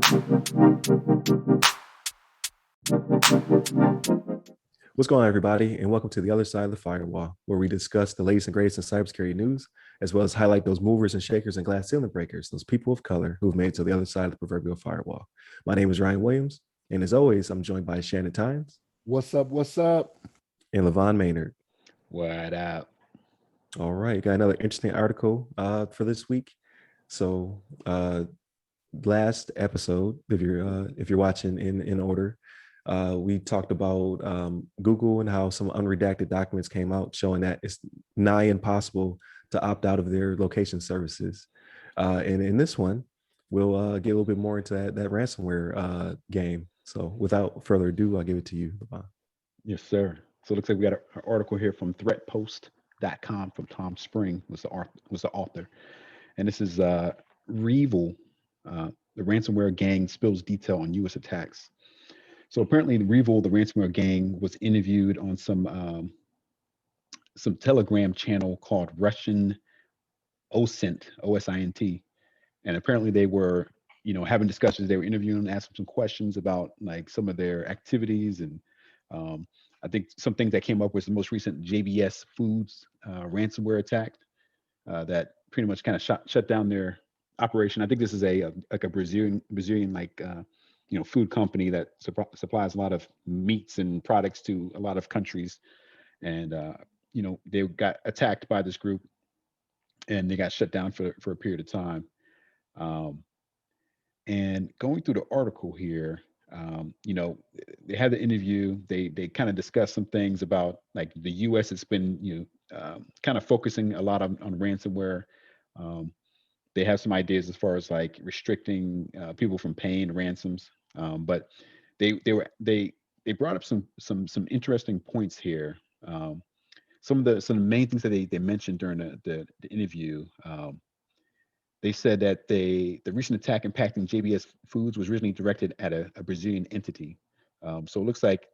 What's going on, everybody, and welcome to the other side of the firewall, where we discuss the latest and greatest in cybersecurity news, as well as highlight those movers and shakers and glass ceiling breakers, those people of color who've made it to the other side of the proverbial firewall. My name is Ryan Williams, and as always, I'm joined by Shannon Tynes. What's up? What's up? And LeVon Maynard. What up? All right, got another interesting article for this week. So, last episode, if you're watching in order, we talked about Google and how some unredacted documents came out showing that it's nigh impossible to opt out of their location services. And in this one, we'll get a little bit more into that ransomware game. So without further ado, I'll give it to you, LeVon. Yes, sir. So it looks like we got an article here from threatpost.com from Tom Spring was the author. And this is REvil, the ransomware gang spills detail on U.S. attacks. So apparently, REvil, the ransomware gang, was interviewed on some Telegram channel called Russian OSINT, O-S-I-N-T, and apparently they were, having discussions. They were interviewing, asking some questions about like some of their activities, and I think some things that came up was the most recent JBS Foods ransomware attack that pretty much kind of shut down their operation. I think this is a Brazilian food company that supplies a lot of meats and products to a lot of countries, and they got attacked by this group, and they got shut down for a period of time. And going through the article here, they had the interview. They kind of discussed some things about like the U.S. has been kind of focusing a lot on ransomware. They have some ideas as far as like restricting people from paying ransoms. But they brought up some interesting points here. Some of the main things that they mentioned during the interview. They said that the recent attack impacting JBS Foods was originally directed at a Brazilian entity. So it looks like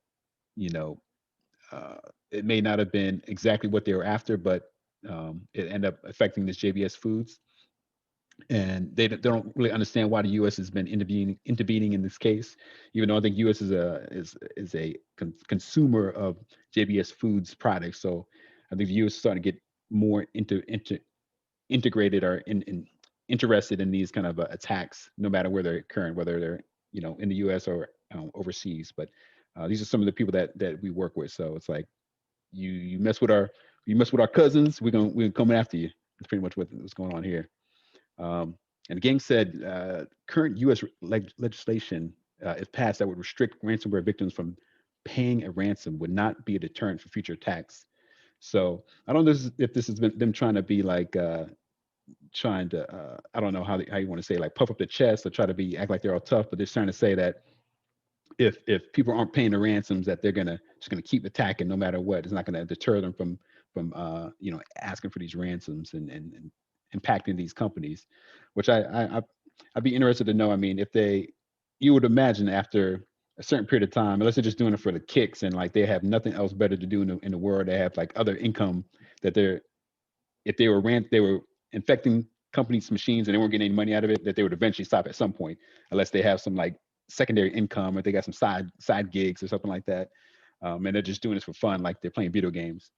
it may not have been exactly what they were after, but it ended up affecting this JBS Foods. And they don't really understand why the U.S. has been intervening in this case, even though I think U.S. is a consumer of JBS Foods products. So I think the U.S. is starting to get more integrated or interested in these kind of attacks, no matter where they're occurring, whether they're in the U.S. or overseas. But these are some of the people that we work with. So it's like you mess with our cousins, we're coming after you. That's pretty much what's going on here. And the gang said current U.S. legislation, if passed, that would restrict ransomware victims from paying a ransom would not be a deterrent for future attacks. So I don't know if this has been them trying to be like trying to I don't know how you want to say, like puff up the chest or try to act like they're all tough, but they're trying to say that if people aren't paying the ransoms, that they're just gonna keep attacking no matter what. It's not gonna deter them from asking for these ransoms and impacting these companies, which I'd be interested to know. I mean, you would imagine after a certain period of time, unless they're just doing it for the kicks and like they have nothing else better to do in the world, they have like other income that if they were infecting companies' machines and they weren't getting any money out of it, that they would eventually stop at some point, unless they have some like secondary income or they got some side gigs or something like that, and they're just doing this for fun, like they're playing video games.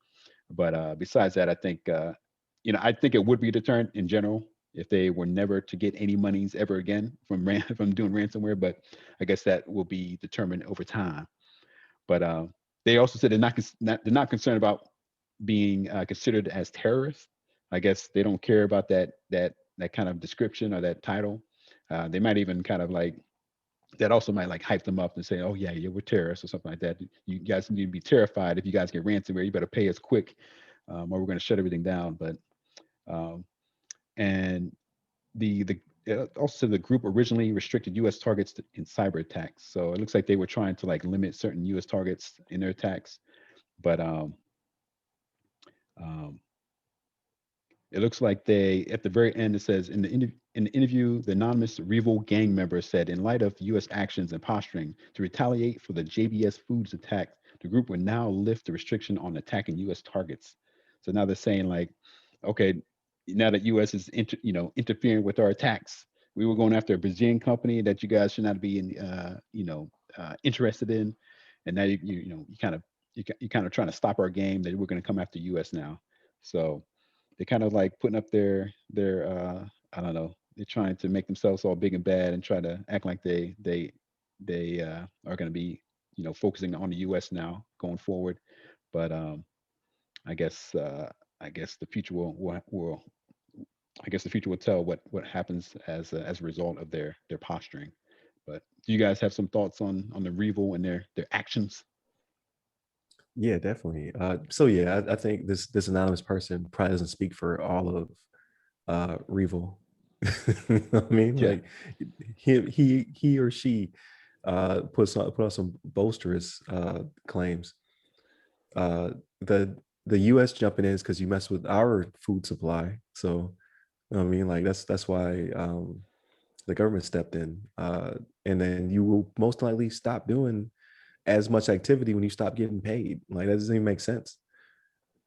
But besides that, I think I think it would be a deterrent in general if they were never to get any monies ever again from doing ransomware. But I guess that will be determined over time. But they also said they're not concerned about being considered as terrorists. I guess they don't care about that kind of description or that title. They might even kind of like that also might like hype them up and say, oh yeah, we're terrorists or something like that. You guys need to be terrified if you guys get ransomware. You better pay us quick, or we're going to shut everything down. But and also the group originally restricted U.S. targets in cyber attacks. So it looks like they were trying to like limit certain U.S. targets in their attacks. But it looks like at the very end, it says in the interview, the anonymous REvil gang member said, in light of U.S. actions and posturing to retaliate for the JBS Foods attack, the group would now lift the restriction on attacking U.S. targets. So now they're saying like, okay, now that U.S. is interfering with our attacks, we were going after a Brazilian company that you guys should not be in, interested in, and now you kind of trying to stop our game that we're going to come after U.S. now. So they're kind of like putting up their I don't know, they're trying to make themselves all big and bad and try to act like they are going to be focusing on the U.S. now going forward. But I guess I guess the future will I guess the future will tell what happens as a result of their posturing. But do you guys have some thoughts on the REvil and their actions? Yeah, definitely. So yeah, I think this anonymous person probably doesn't speak for all of REvil. You know what I mean, Yeah, like he or she put on some boisterous claims. Uh, the U.S. jumping in is because you mess with our food supply. So I mean, like that's why the government stepped in, and then you will most likely stop doing as much activity when you stop getting paid. Like that doesn't even make sense.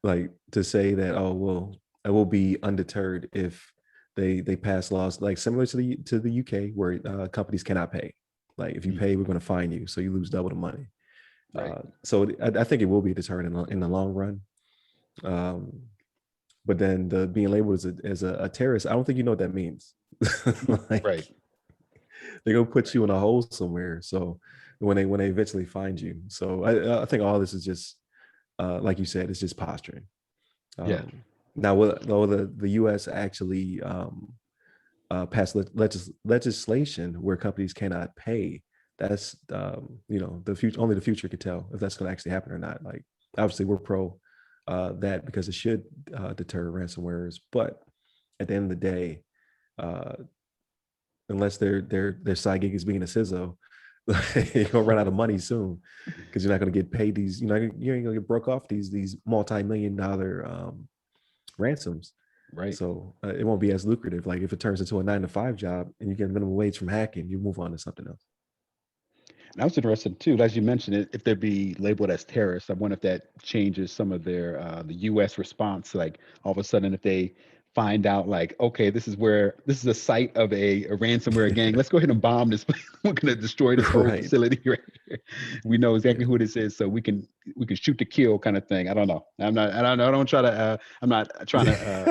Like to say that, oh well, I will be undeterred if they pass laws like similar to the UK where companies cannot pay. Like if you mhm, pay, we're going to fine you, so you lose double the money. right. So I think it will be a deterrent in the long run. Um, but then the being labeled as a terrorist, I don't think you know what that means. Right. Like they're gonna put Right. you in a hole somewhere. So when they eventually find you, so I think all this is just like you said, it's just posturing. Yeah. Now, will the U.S. actually pass legislation where companies cannot pay? That's the future. Only the future could tell if that's going to actually happen or not. Like obviously, we're pro that because it should deter ransomwares. But at the end of the day, uh, unless their side gig is being a CISO, you're gonna run out of money soon because you're not gonna get paid these. You ain't gonna get broke off these multi-million-dollar ransoms. Right. So it won't be as lucrative. Like if it turns into a 9 to 5 job and you get minimum wage from hacking, you move on to something else. And I was interested too, as you mentioned, if they'd be labeled as terrorists. I wonder if that changes some of their the U.S. response. Like all of a sudden, if they find out, like, okay, this is a site of a ransomware gang. Let's go ahead and bomb this. We're going to destroy this whole Right. facility right here. We know exactly Yeah. who this is, so we can shoot to kill kind of thing. I don't know. I'm not. I don't know. I don't try to. I'm not trying to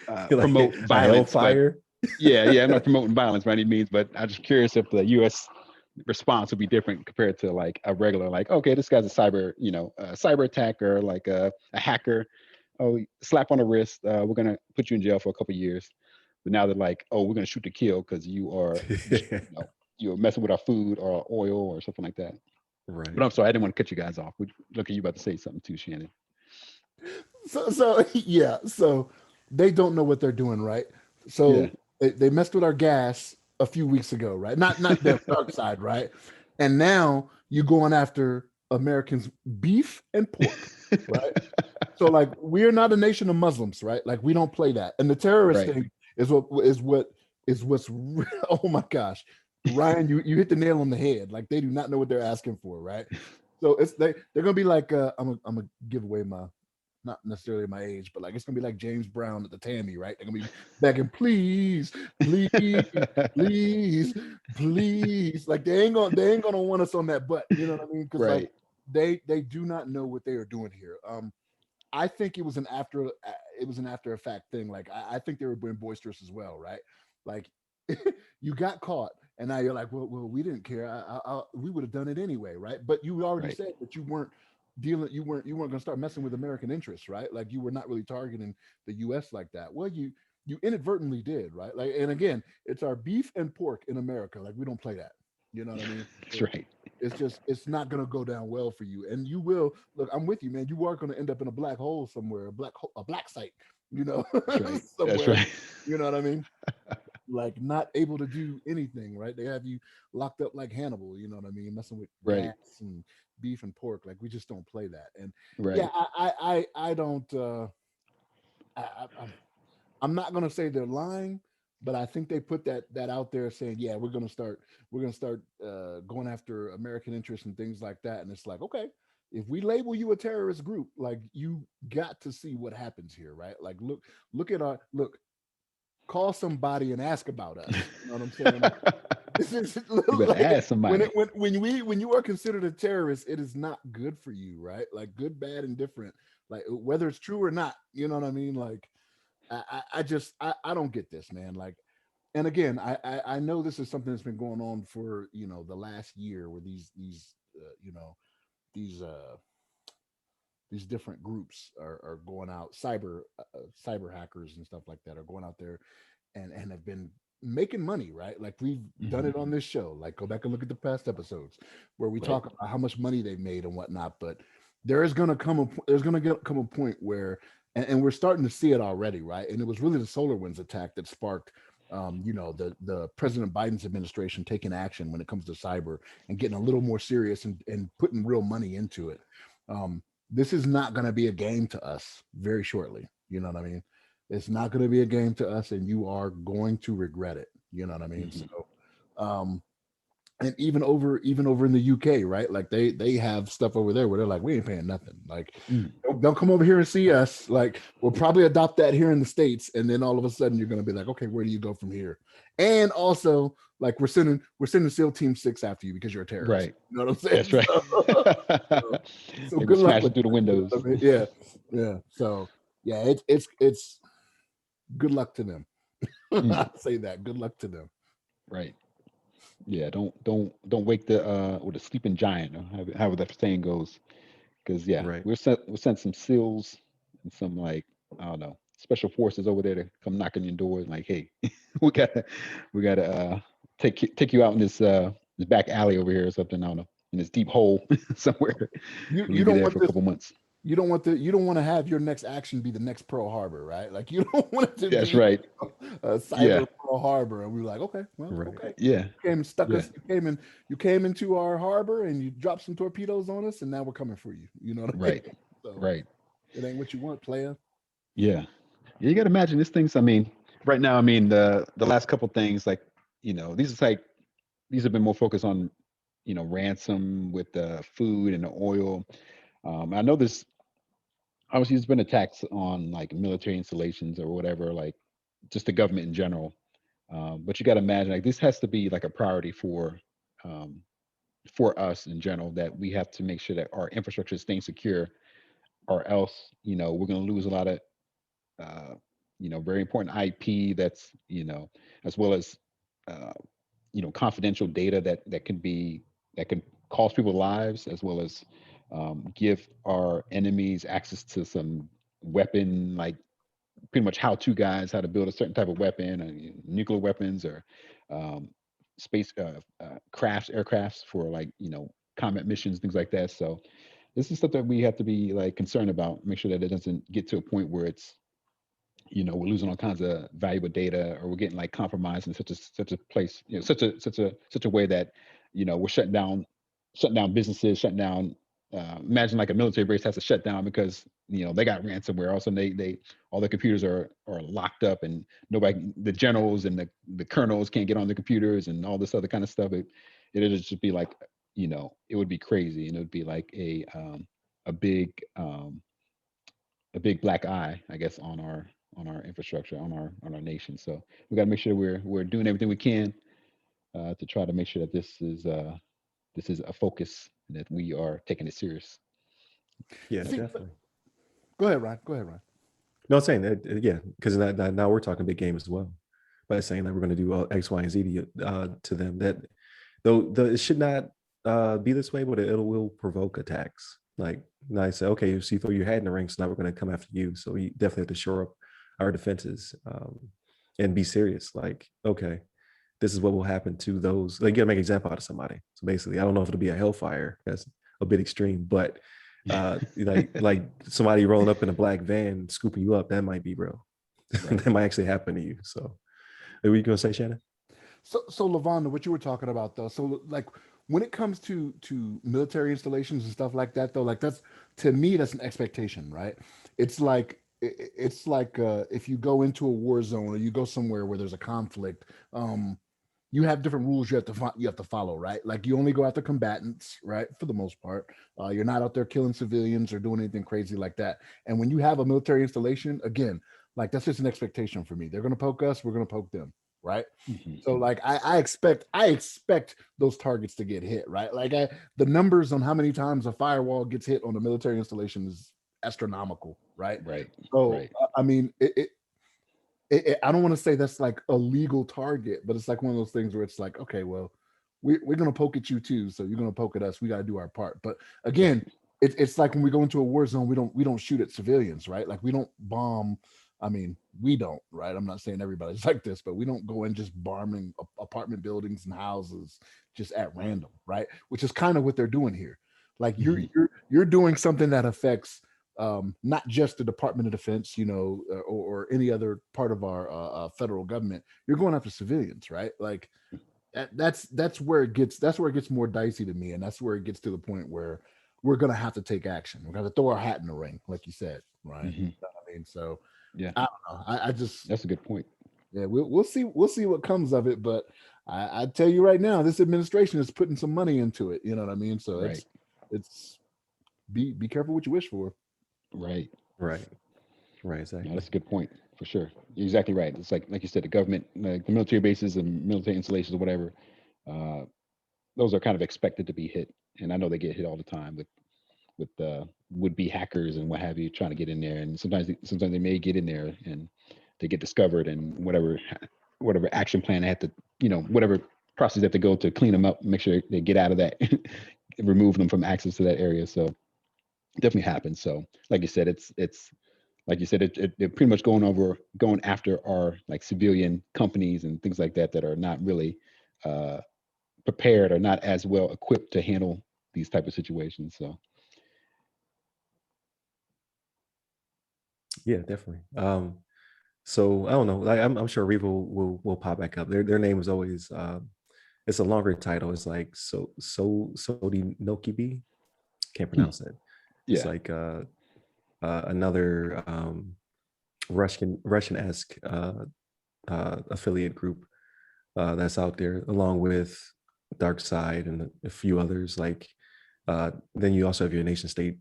Like promote a violence, but hellfire. yeah, I'm not promoting violence by any means, but I'm just curious if the U.S. response would be different compared to like a regular, like, okay, this guy's a cyber attacker, like a hacker. Oh, slap on the wrist. We're gonna put you in jail for a couple of years. But now they're like, oh, we're gonna shoot to kill because you're messing with our food or our oil or something like that. But Right. I'm sorry, I didn't want to cut you guys off. Look at you about to say something too, Shannon. So yeah, so they don't know what they're doing, right? Yeah, So they messed with our gas a few weeks ago, right? Not the dark side, right? And now you're going after Americans' beef and pork, right? So like we're not a nation of Muslims, right? Like we don't play that. And the terrorist right. thing is what's oh my gosh. Ryan, you hit the nail on the head. Like they do not know what they're asking for, right? So they're gonna be like I'm gonna give away my not necessarily my age, but like it's gonna be like James Brown at the Tammy, right? They're gonna be begging, please, please, please, please. Like they ain't gonna want us on that butt. You know what I mean? Because like Right. they do not know what they are doing here. I think it was an after effect thing. Like I think they were being boisterous as well, right? Like you got caught, and now you're like, well, we didn't care. We would have done it anyway, right? But you already Right. said that you weren't going to start messing with American interests, right? Like you were not really targeting the U.S. like that. Well, you inadvertently did, right? Like, and again, it's our beef and pork in America. Like we don't play that. You know what I mean? That's right. It's just it's not going to go down well for you, and you will look. I'm with you, man. You are going to end up in a black hole somewhere, a black site, you know, That's right. That's somewhere. right. You know what I mean? Like not able to do anything, right? They have you locked up like Hannibal, you know what I mean? Messing with gas Right. and beef and pork. Like we just don't play that. And yeah, Right. I don't. I'm I'm not gonna say they're lying, but I think they put that out there saying, yeah, we're gonna start going after American interests and things like that. And it's like, okay, if we label you a terrorist group, like you got to see what happens here, right? Like look at our look. call somebody and ask about us. You know what I'm saying? This is You better ask somebody. when you are considered a terrorist, it is not good for you, right? Like good, bad, and different. Like whether it's true or not, you know what I mean? Like I don't get this, man. Like, and again, I know this is something that's been going on for the last year, where these these different groups are going out, cyber hackers and stuff like that are going out there and have been making money, right? Like we've done it on this show. Like go back and look at the past episodes where we talk about how much money they've made and whatnot. But there is going to come come a point where, and we're starting to see it already, right? And it was really the SolarWinds attack that sparked the President Biden's administration taking action when it comes to cyber and getting a little more serious and putting real money into it. This is not going to be a game to us very shortly. You know what I mean? It's not going to be a game to us, and you are going to regret it. You know what I mean? So, and even over in the UK, right? Like they have stuff over there where they're like, we ain't paying nothing. Like, don't come over here and see us. Like, we'll probably adopt that here in the States, and then all of a sudden you're going to be like, okay, where do you go from here? And also, like, we're sending SEAL Team 6 after you because you're a terrorist. Right. You know what I'm saying? That's right. So They good luck smash it through the windows. Yeah. So yeah, it's good luck to them. I'd say that. Good luck to them. Right. Yeah. Don't wake the sleeping giant, or however that saying goes. Because we sent some SEALs and some, like, I don't know, special forces over there to come knock on your door and like, hey, we gotta take you out in this back alley over here or something. I don't know, in this deep hole somewhere. You don't want for a couple months. You don't want to have your next action be the next Pearl Harbor, right? Like you don't want it to That's be right. Cyber Pearl Harbor, and we were like, okay, well, okay, yeah. You came and stuck us. You came into our harbor and you dropped some torpedoes on us, and now we're coming for you. You know what I mean? Right. So, right. It ain't what you want, player. Yeah. You got to imagine these things. I mean, right now, I mean, the last couple things, like, these have been more focused on, ransom with the food and the oil. I know this, obviously there's been attacks on like military installations or whatever, like just the government in general. But you got to imagine, like, this has to be like a priority for us in general, that we have to make sure that our infrastructure is staying secure, or else, we're going to lose a lot of, very important IP that's, as well as, confidential data that can cost people lives, as well as give our enemies access to some weapon, like pretty much how-to guides, how to build a certain type of weapon, or nuclear weapons, or space aircrafts for, like, combat missions, things like that. So this is stuff that we have to be like concerned about, make sure that it doesn't get to a point where it's, we're losing all kinds of valuable data, or we're getting like compromised in such a place, such a way that, we're shutting down businesses, shutting down. Imagine like a military base has to shut down because they got ransomware. All of a sudden they all their computers are locked up, and nobody, the generals and the colonels can't get on the computers and all this other kind of stuff. It'd just be like, it would be crazy, and it would be like a big black eye, I guess, on our infrastructure, on our nation. So we got to make sure we're doing everything we can to try to make sure that this is a focus, and that we are taking it serious. Yeah, definitely. Go ahead, Ryan. No, I'm saying that, yeah, because now we're talking big game as well, by saying that we're going to do X, Y, and Z to them. That though it should not be this way, but it will provoke attacks. Like, now I say, okay, so you throw your hat in the ring, so now we're going to come after you. So we definitely have to shore up our defenses and be serious. Like, okay, this is what will happen to those. Like, you got to make an example out of somebody. So basically, I don't know if it'll be a hellfire. That's a bit extreme, but like somebody rolling up in a black van, scooping you up, that might be real. Right. That might actually happen to you. So, are you going to say, Shannon? So LeVon, what you were talking about though, so like when it comes to military installations and stuff like that though, like that's, to me, that's an expectation, right? It's like if you go into a war zone or you go somewhere where there's a conflict, you have different rules you have to follow, right? Like you only go after combatants, right? For the most part, you're not out there killing civilians or doing anything crazy like that. And when you have a military installation, again, Like that's just an expectation for me. They're gonna poke us, we're gonna poke them, right? Mhm. So like I expect those targets to get hit, right? Like the numbers on how many times a firewall gets hit on a military installation is astronomical, right? Right. So Right. I mean, I don't want to say that's like a legal target, but it's like one of those things where it's like, okay, well, we're gonna poke at you too, so you're gonna poke at us. We got to do our part. But again, it's like when we go into a war zone, we don't shoot at civilians, right? Like we don't bomb. I mean, we don't, right? I'm not saying everybody's like this, but we don't go in just bombing apartment buildings and houses just at random, right? Which is kind of what they're doing here. Like Mhm. you're doing something that affects not just the Department of Defense, or any other part of our federal government. You're going after civilians, right? Like that's where it gets more dicey to me, and that's where it gets to the point where we're gonna have to take action. We're gonna have to throw our hat in the ring, like you said, right? Mhm. You know what I mean, so Yeah, I don't know. I just that's a good point. yeah, we'll see what comes of it, but I tell you right now, this administration is putting some money into it. You know what I mean? So Right. it's be careful what you wish for. Right. Right. Right. No, Exactly. that's a good point for sure. You're exactly right. It's like you said, the government, like the military bases and military installations or whatever, uh, those are kind of expected to be hit. And I know they get hit all the time with would-be hackers and what have you trying to get in there. And sometimes they may get in there and they get discovered, and whatever action plan they have to, whatever process they have to go to clean them up, make sure they get out of that, remove them from access to that area. So it definitely happens. So like you said, it's like you said, they're pretty much going after our like civilian companies and things like that are not really uh, prepared or not as well equipped to handle these type of situations. So Yeah, definitely. So I don't know. Like, I'm sure REvil will pop back up. Their name is always it's a longer title. It's like Sodi Nokibi. Can't pronounce it. It's yeah, like another Russian-esque affiliate group that's out there, along with Dark Side and a few others. Like then you also have your nation state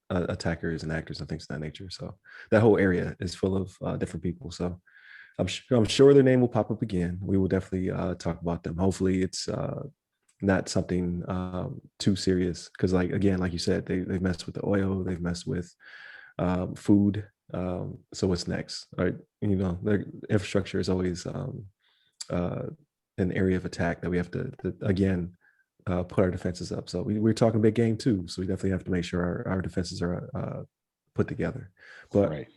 attackers and actors and things of that nature. So that whole area is full of different people. So I'm sure their name will pop up again. We will definitely talk about them. Hopefully, it's not something too serious, because like you said, they've messed with the oil, they've messed with food. So what's next? Right? Their infrastructure is always uh, an area of attack that we have to again put our defenses up. So we're talking big game too. So we definitely have to make sure our defenses are put together. But right.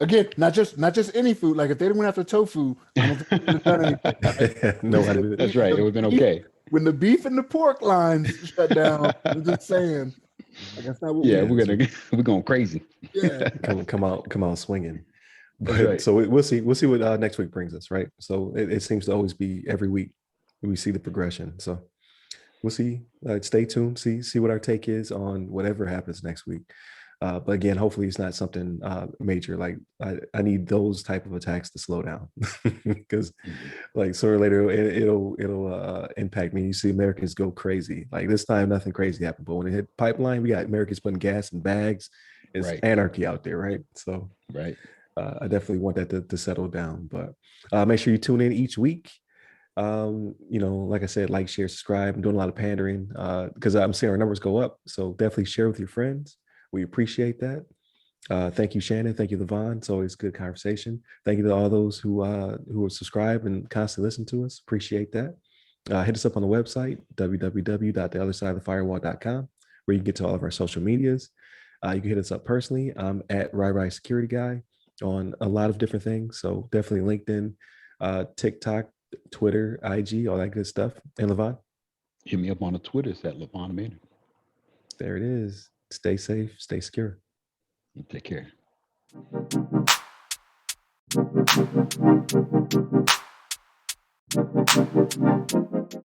Again, not just any food. Like if they went after tofu, I don't think they would have done anything. Right? nobody. That's right. It would have been okay. When the beef and the pork lines shut down, I'm just saying, like that's not what we Yeah, Yeah, do. we're going crazy. Yeah. come out swinging. That's But right. so we'll see what next week brings us, right? So it seems to always be every week we see the progression. So we'll see. Stay tuned. See what our take is on whatever happens next week. But again, hopefully it's not something major. Like I need those type of attacks to slow down, because Mhm. like sooner or later it'll impact me. You see Americans go crazy. Like this time nothing crazy happened, but when it hit pipeline, we got Americans putting gas in bags. It's Right. anarchy out there, right? So Right. I definitely want that to settle down. But make sure you tune in each week. Like I said, like, share, subscribe. I'm doing a lot of pandering because I'm seeing our numbers go up. So definitely share with your friends. We appreciate that. Thank you, Shannon. Thank you, LeVon. It's always good conversation. Thank you to all those who are subscribed and constantly listen to us. Appreciate that. Hit us up on the website, www.theothersideofthefirewall.com, where you can get to all of our social medias. You can hit us up personally. I'm at Security Guy on a lot of different things. So definitely LinkedIn, TikTok, Twitter, IG, all that good stuff. And LeVon, Hit me up on the Twitters at LeVon Manor. there it is. Stay safe, stay secure. Take care.